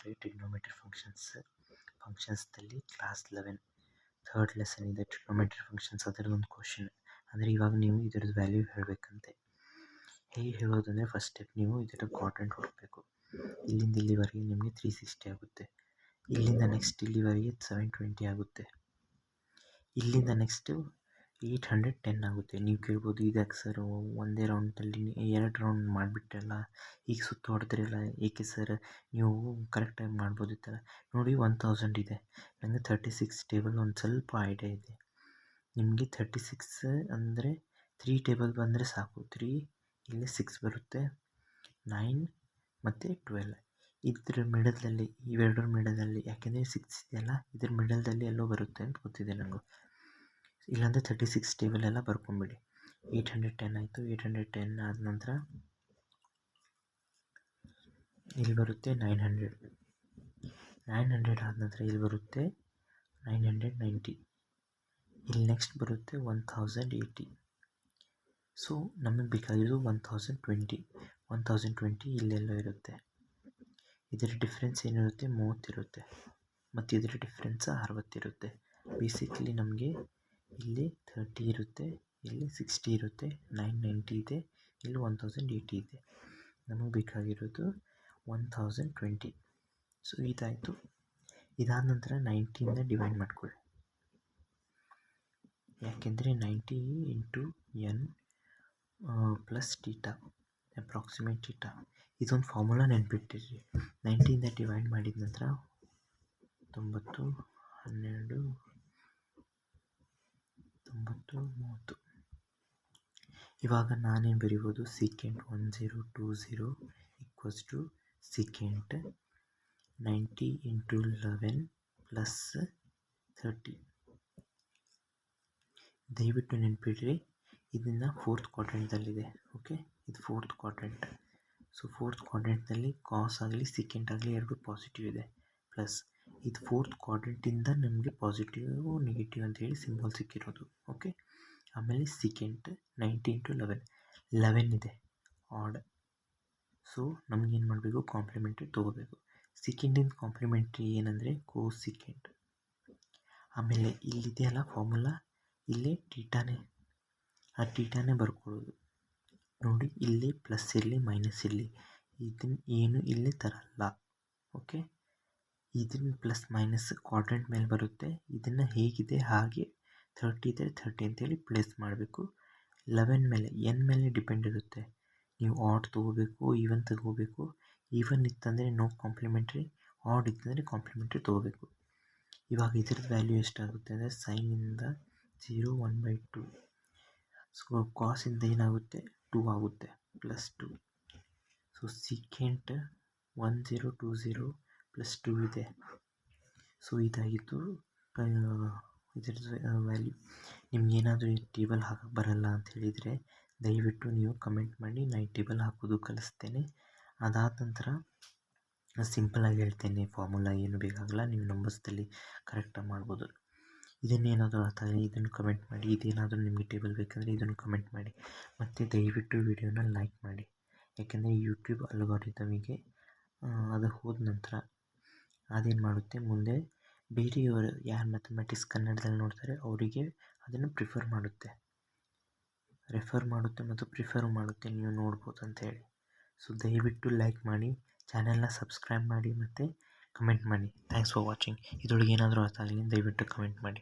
ನೋಡ್ರಿ, ಟ್ರಿಗ್ನೋಮೆಟ್ರಿ ಫಂಕ್ಷನ್ಸ್ದಲ್ಲಿ class 11 third lesson ಇದೆ. ಟ್ರಿಗ್ನೋಮೆಟ್ರಿ ಫಂಕ್ಷನ್ಸ್ ಅದರದೊಂದು ಕ್ವಶನ್. ಅಂದರೆ ಇವಾಗ ನೀವು ಇದರದ್ದು ವ್ಯಾಲ್ಯೂ ಹೇಳಬೇಕಂತೆ. ಹೇಗೆ ಹೇಳೋದಂದರೆ ಫಸ್ಟ್ ಸ್ಟೆಪ್ ನೀವು ಇದರ ಕ್ವಾಡ್ರೆಂಟ್ ಹುಡುಕಬೇಕು. ಇಲ್ಲಿಂದ ಇಲ್ಲಿವರೆಗೆ ನಿಮಗೆ 360 ಆಗುತ್ತೆ. ಇಲ್ಲಿಂದ ನೆಕ್ಸ್ಟ್ ಇಲ್ಲಿವರೆಗೆ 720 ಆಗುತ್ತೆ. ಇಲ್ಲಿಂದ ನೆಕ್ಸ್ಟು 810 ಆಗುತ್ತೆ. ನೀವು ಕೇಳ್ಬೋದು, ಇದಕ್ಕೆ ಸರ್ ಒಂದೇ ರೌಂಡಲ್ಲಿ 2 ರೌಂಡ್ ಮಾಡಿಬಿಟ್ರಲ್ಲ, ಈಗ ಸುತ್ತು ಹೊಡೆದ್ರಲ್ಲ, ಏಕೆ ಸರ್ ನೀವು ಕರೆಕ್ಟಾಗಿ ಮಾಡ್ಬೋದಿತ್ತಲ್ಲ. ನೋಡಿ 1000 ಇದೆ. ನನಗೆ 36 ಟೇಬಲ್ ಒಂದು ಸ್ವಲ್ಪ ಐಡಿಯಾ ಇದೆ. ನಿಮಗೆ 36 ಅಂದರೆ 3 ಟೇಬಲ್ ಬಂದರೆ ಸಾಕು. 3 ಇಲ್ಲಿ 6 ಬರುತ್ತೆ, 9 ಮತ್ತು 12. ಇದ್ರ ಮಿಡಲ್ದಲ್ಲಿ, ಇವೆರಡರ ಮಿಡಲ್ದಲ್ಲಿ, ಯಾಕೆಂದರೆ 6 ಇದೆಯಲ್ಲ, ಇದ್ರ ಮಿಡಲ್ದಲ್ಲಿ ಎಲ್ಲೋ ಬರುತ್ತೆ ಅಂತ ಗೊತ್ತಿದೆ ನನಗೂ. ಇಲ್ಲಾಂದರೆ 36 ಟೇಬಲ್ ಎಲ್ಲ ಬರ್ಕೊಂಬಿಡಿ. 810 ಆಯಿತು. 810 ಆದ ನಂತರ ಇಲ್ಲಿ ಬರುತ್ತೆ 900 ಆದ ನಂತರ ಇಲ್ಲಿ ಬರುತ್ತೆ 990. ಇಲ್ಲಿ ನೆಕ್ಸ್ಟ್ ಬರುತ್ತೆ 1080. ಸೊ ನಮಗೆ ಬೇಕಾಗಿರೋದು 1020 ಇಲ್ಲೆಲ್ಲೋ ಇರುತ್ತೆ. ಇದರ ಡಿಫ್ರೆನ್ಸ್ ಏನಿರುತ್ತೆ, 30 ಇರುತ್ತೆ. ಮತ್ತು ಇದರ ಡಿಫ್ರೆನ್ಸ್ 60 ಇರುತ್ತೆ. ಬೇಸಿಕಲಿ ನಮಗೆ ಇಲ್ಲಿ 30 ಇರುತ್ತೆ, ಇಲ್ಲಿ 60 ಇರುತ್ತೆ, 990 ಇದೆ, ಇಲ್ಲಿ 1080 ಇದೆ. ನಮಗೆ ಬೇಕಾಗಿರೋದು 1020. ಸೊ ಇದಾಯಿತು. ಇದಾದ ನಂತರ 90ಇಂದ ಡಿವೈಡ್ ಮಾಡ್ಕೊಳ್ಳಿ. ಯಾಕೆಂದರೆ 90 into n plus theta, approximate theta, ಇದೊಂದು ಫಾರ್ಮುಲಾ ನೆನ್ಪಿಟ್ಟಿರಿ. 90ಇಂದ ಡಿವೈಡ್ ಮಾಡಿದ ನಂತರ 90, 12, 90, 30. ಇವಾಗ ನಾನೇನು ಬರಿಬೋದು, secant 1020 equals to secant 90 into 11 plus 30. ದಯವಿಟ್ಟು ನೆನ್ಪಿಡ್ರಿ, ಇದನ್ನು 4th ಕ್ವಾಡ್ರೆಂಟ್ದಲ್ಲಿದೆ. ಓಕೆ, ಇದು 4th ಕ್ವಾಡ್ರೆಂಟ್. ಸೊ 4th ಕ್ವಾಡ್ರೆಂಟ್ನಲ್ಲಿ ಕಾಸ್ ಆಗಲಿ ಸೀಕೆಂಟ್ ಆಗಲಿ ಎರಡು ಪಾಸಿಟಿವ್ ಇದೆ. ಪ್ಲಸ್ ಇದು 4th ಕ್ವಾಡ್ರೆಂಟಿಂದ ನಮಗೆ ಪಾಸಿಟಿವ್ ನೆಗೆಟಿವ್ ಅಂತೇಳಿ ಸಿಂಬಲ್ ಸಿಕ್ಕಿರೋದು. ಓಕೆ, ಆಮೇಲೆ ಸೀಕೆಂಟ್ 90 ಇಂಟು 11 ಇದೆ, ಆಡ್. ಸೊ ನಮಗೇನು ಮಾಡಬೇಕು, ಕಾಂಪ್ಲಿಮೆಂಟ್ರಿ ತೊಗೋಬೇಕು. ಸೀಕೆಂಟಿಂದ ಕಾಂಪ್ಲಿಮೆಂಟ್ರಿ ಏನಂದರೆ ಕೋಸೀಕೆಂಟ್. ಆಮೇಲೆ ಇಲ್ಲಿದೆಯಲ್ಲ ಫಾರ್ಮುಲಾ, ಇಲ್ಲೇ ಟೀಟಾನೇ, ಆ ಟೀಟಾನೇ ಬರ್ಕೊಳ್ಳೋದು. ನೋಡಿ, ಇಲ್ಲಿ ಪ್ಲಸ್ ಇರಲಿ ಮೈನಸ್ ಇರಲಿ, ಇದನ್ನು ಏನು ಇಲ್ಲಿ ತರಲ್ಲ. ಓಕೆ, ಇದನ್ನು ಪ್ಲಸ್ ಮೈನಸ್ ಕ್ವಾಡ್ರೆಂಟ್ ಮೇಲೆ ಬರುತ್ತೆ. ಇದನ್ನು ಹೇಗಿದೆ ಹಾಗೆ 30 ಇದೆ 30 ಅಂತೇಳಿ ಪ್ಲೇಸ್ ಮಾಡಬೇಕು. 11 ಮೇಲೆ n ಮೇಲೆ ಡಿಪೆಂಡ್ ಇರುತ್ತೆ. ನೀವು ಆಡ್ ತೊಗೋಬೇಕು, ಈವನ್ ತಗೋಬೇಕು. ಈವನ್ ಇತ್ತಂದರೆ ನೋ ಕಾಂಪ್ಲಿಮೆಂಟ್ರಿ, ಆಡ್ ಇತ್ತಂದರೆ ಕಾಂಪ್ಲಿಮೆಂಟ್ರಿ ತೊಗೋಬೇಕು. ಇವಾಗ ಇದ್ರದ್ದು ವ್ಯಾಲ್ಯೂ ಎಷ್ಟಾಗುತ್ತೆ ಅಂದರೆ ಸೈನಿಂದ 0 1/2. ಸೊ ಕಾಸಿಂದ ಏನಾಗುತ್ತೆ, 2 ಆಗುತ್ತೆ, ಪ್ಲಸ್ 2. ಸೊ ಸೀಕೆಂಟ್ 1020 ಪ್ಲಸ್ 2 ಇದೆ. ಸೊ ಇದಾಗಿತ್ತು ಇದರದ್ದು ವ್ಯಾಲ್ಯೂ. ನಿಮ್ಗೇನಾದರೂ ಈ ಟೇಬಲ್ ಹಾಕಕ್ಕೆ ಬರಲ್ಲ ಅಂತ ಹೇಳಿದರೆ ದಯವಿಟ್ಟು ನೀವು ಕಮೆಂಟ್ ಮಾಡಿ, ನಾನು ಈ ಟೇಬಲ್ ಹಾಕೋದು ಕಲಿಸ್ತೇನೆ. ಅದಾದ ನಂತರ ಸಿಂಪಲಾಗಿ ಹೇಳ್ತೇನೆ, ಫಾರ್ಮುಲಾ ಏನು ಬೇಕಾಗಲ್ಲ, ನೀವು ನಂಬರ್ಸ್ದಲ್ಲಿ ಕರೆಕ್ಟಾಗಿ ಮಾಡ್ಬೋದು. ಇದನ್ನೇನಾದರೂ ಅರ್ಥ ಆಗಲಿ ಇದನ್ನು ಕಮೆಂಟ್ ಮಾಡಿ. ಇದೇನಾದರೂ ನಿಮಗೆ ಟೇಬಲ್ ಬೇಕಂದರೆ ಇದನ್ನು ಕಮೆಂಟ್ ಮಾಡಿ. ಮತ್ತು ದಯವಿಟ್ಟು ವಿಡಿಯೋನ ಲೈಕ್ ಮಾಡಿ, ಯಾಕೆಂದರೆ ಯೂಟ್ಯೂಬ್ ಅಲ್ಗಾರಿದಮಿಗೆ ಅದು ಹೋದ ನಂತರ ಅದೇನು ಮಾಡುತ್ತೆ, ಮುಂದೆ ಬೇರೆಯವರು ಯಾರು ಮ್ಯಾಥಮೆಟಿಕ್ಸ್ ಕನ್ನಡದಲ್ಲಿ ನೋಡ್ತಾರೆ ಅವರಿಗೆ ಅದನ್ನು ರೆಫರ್ ಮಾಡುತ್ತೆ ಮತ್ತು ಪ್ರಿಫರ್ ಮಾಡುತ್ತೆ, ನೀವು ನೋಡ್ಬೋದು ಅಂತ ಹೇಳಿ. ಸೊ ದಯವಿಟ್ಟು ಲೈಕ್ ಮಾಡಿ, ಚಾನೆಲ್ನ ಸಬ್ಸ್ಕ್ರೈಬ್ ಮಾಡಿ ಮತ್ತು ಕಮೆಂಟ್ ಮಾಡಿ. Thanks for watching. ಇದರೊಳಗೆ ಏನಾದರೂ ಅರ್ಥ ಆಗಲಿ ದಯವಿಟ್ಟು ಕಮೆಂಟ್ ಮಾಡಿ.